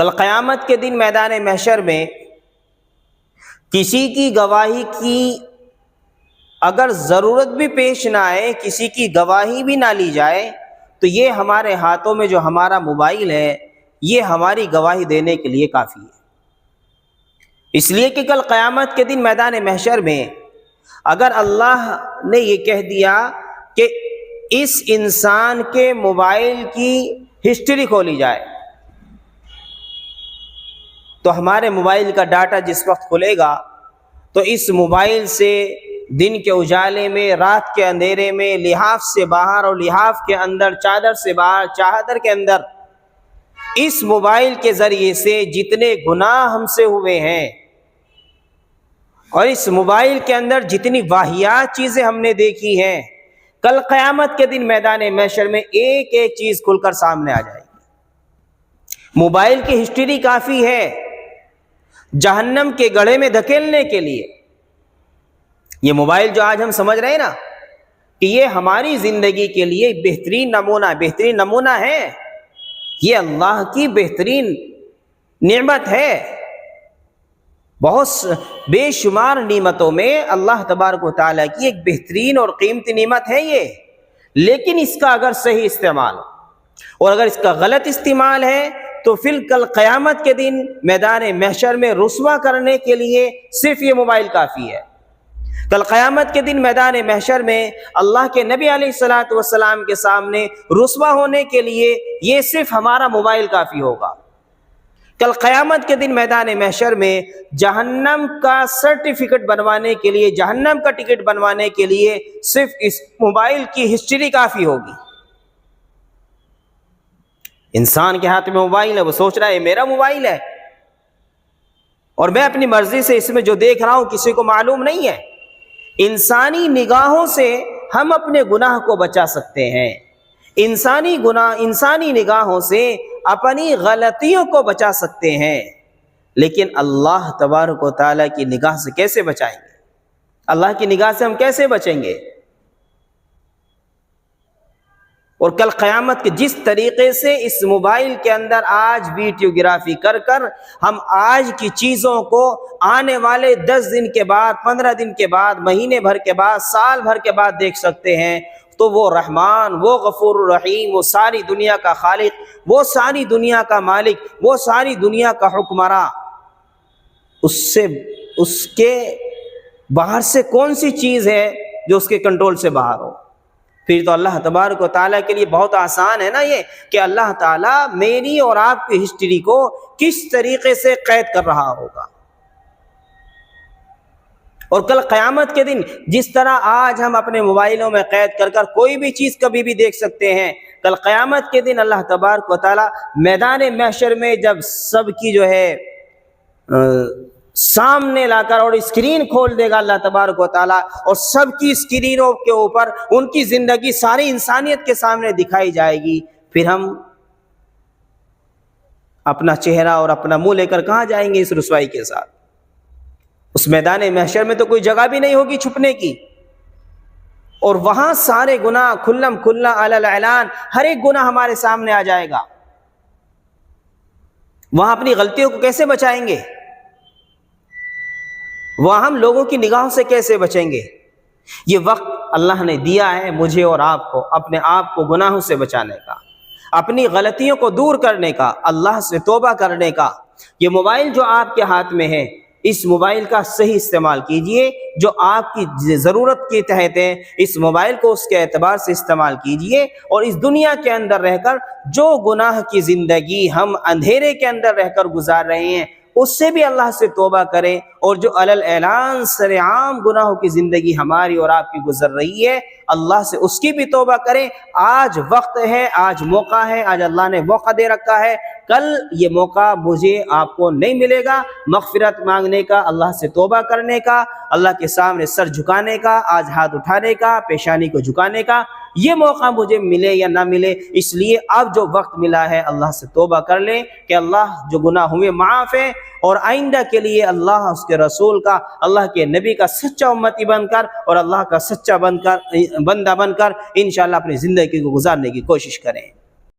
کل قیامت کے دن میدان محشر میں کسی کی گواہی کی اگر ضرورت بھی پیش نہ آئے، کسی کی گواہی بھی نہ لی جائے، تو یہ ہمارے ہاتھوں میں جو ہمارا موبائل ہے یہ ہماری گواہی دینے کے لیے کافی ہے۔ اس لیے کہ کل قیامت کے دن میدان محشر میں اگر اللہ نے یہ کہہ دیا کہ اس انسان کے موبائل کی ہسٹری کھولی جائے، تو ہمارے موبائل کا ڈاٹا جس وقت کھلے گا تو اس موبائل سے دن کے اجالے میں، رات کے اندھیرے میں، لحاف سے باہر اور لحاف کے اندر، چادر سے باہر، چادر کے اندر، اس موبائل کے ذریعے سے جتنے گناہ ہم سے ہوئے ہیں اور اس موبائل کے اندر جتنی واہیات چیزیں ہم نے دیکھی ہیں، کل قیامت کے دن میدان محشر میں ایک ایک چیز کھل کر سامنے آ جائے گی۔ موبائل کی ہسٹری کافی ہے جہنم کے گڑھے میں دھکیلنے کے لیے۔ یہ موبائل جو آج ہم سمجھ رہے ہیں نا کہ یہ ہماری زندگی کے لیے بہترین نمونہ ہے، یہ اللہ کی بہترین نعمت ہے۔ بہت بے شمار نعمتوں میں اللہ تبارک و تعالیٰ کی ایک بہترین اور قیمتی نعمت ہے یہ، لیکن اس کا اگر صحیح استعمال اور اگر اس کا غلط استعمال ہے تو پھر کل قیامت کے دن میدان محشر میں رسوا کرنے کے لیے صرف یہ موبائل کافی ہے۔ کل قیامت کے دن میدان محشر میں اللہ کے نبی علیہ الصلوۃ والسلام کے سامنے رسوا ہونے کے لیے یہ صرف ہمارا موبائل کافی ہوگا۔ کل قیامت کے دن میدان محشر میں جہنم کا سرٹیفکیٹ بنوانے کے لیے، جہنم کا ٹکٹ بنوانے کے لیے صرف اس موبائل کی ہسٹری کافی ہوگی۔ انسان کے ہاتھ میں موبائل ہے، وہ سوچ رہا ہے میرا موبائل ہے اور میں اپنی مرضی سے اس میں جو دیکھ رہا ہوں کسی کو معلوم نہیں ہے۔ انسانی نگاہوں سے ہم اپنے گناہ کو بچا سکتے ہیں، انسانی نگاہوں سے اپنی غلطیوں کو بچا سکتے ہیں، لیکن اللہ تبارک و تعالیٰ کی نگاہ سے کیسے بچائیں گے؟ اللہ کی نگاہ سے ہم کیسے بچیں گے؟ اور کل قیامت کے جس طریقے سے اس موبائل کے اندر آج ویڈیوگرافی کر کر ہم آج کی چیزوں کو آنے والے 10 دن کے بعد، 15 دن کے بعد، مہینے بھر کے بعد، سال بھر کے بعد دیکھ سکتے ہیں، تو وہ رحمان، وہ غفور الرحیم، وہ ساری دنیا کا خالق، وہ ساری دنیا کا مالک، وہ ساری دنیا کا حکمراں، اس کے باہر سے کون سی چیز ہے جو اس کے کنٹرول سے باہر ہو؟ پھر تو اللہ تبارک و تعالیٰ کے لیے بہت آسان ہے نا یہ کہ اللہ تعالیٰ میری اور آپ کی ہسٹری کو کس طریقے سے قید کر رہا ہوگا۔ اور کل قیامت کے دن جس طرح آج ہم اپنے موبائلوں میں قید کر کر کوئی بھی چیز کبھی بھی دیکھ سکتے ہیں، کل قیامت کے دن اللہ تبارک و تعالیٰ میدان محشر میں جب سب کی جو ہے سامنے لا کر اور اسکرین کھول دے گا اللہ تبارک و تعالیٰ، اور سب کی اسکرینوں کے اوپر ان کی زندگی ساری انسانیت کے سامنے دکھائی جائے گی، پھر ہم اپنا چہرہ اور اپنا منہ لے کر کہاں جائیں گے اس رسوائی کے ساتھ؟ اس میدان محشر میں تو کوئی جگہ بھی نہیں ہوگی چھپنے کی، اور وہاں سارے گناہ کھلم کھلا علی الاعلان، ہر ایک گناہ ہمارے سامنے آ جائے گا۔ وہاں اپنی غلطیوں کو کیسے بچائیں گے؟ وہاں ہم لوگوں کی نگاہوں سے کیسے بچیں گے؟ یہ وقت اللہ نے دیا ہے مجھے اور آپ کو اپنے آپ کو گناہوں سے بچانے کا، اپنی غلطیوں کو دور کرنے کا، اللہ سے توبہ کرنے کا۔ یہ موبائل جو آپ کے ہاتھ میں ہے، اس موبائل کا صحیح استعمال کیجئے، جو آپ کی ضرورت کے تحت ہے اس موبائل کو اس کے اعتبار سے استعمال کیجئے، اور اس دنیا کے اندر رہ کر جو گناہ کی زندگی ہم اندھیرے کے اندر رہ کر گزار رہے ہیں اس سے بھی اللہ سے توبہ کریں، اور جو علی اعلان سر عام گناہوں کی زندگی ہماری اور آپ کی گزر رہی ہے اللہ سے اس کی بھی توبہ کریں۔ آج وقت ہے، آج موقع ہے، آج اللہ نے موقع دے رکھا ہے، کل یہ موقع مجھے آپ کو نہیں ملے گا مغفرت مانگنے کا، اللہ سے توبہ کرنے کا، اللہ کے سامنے سر جھکانے کا، آج ہاتھ اٹھانے کا، پیشانی کو جھکانے کا۔ یہ موقع مجھے ملے یا نہ ملے، اس لیے اب جو وقت ملا ہے اللہ سے توبہ کر لیں کہ اللہ جو گناہ ہوئے معاف ہے، اور آئندہ کے لیے اللہ اس کے رسول کا، اللہ کے نبی کا سچا امتی بن کر اور اللہ کا سچا بندہ بن کر انشاءاللہ اپنی زندگی کو گزارنے کی کوشش کریں۔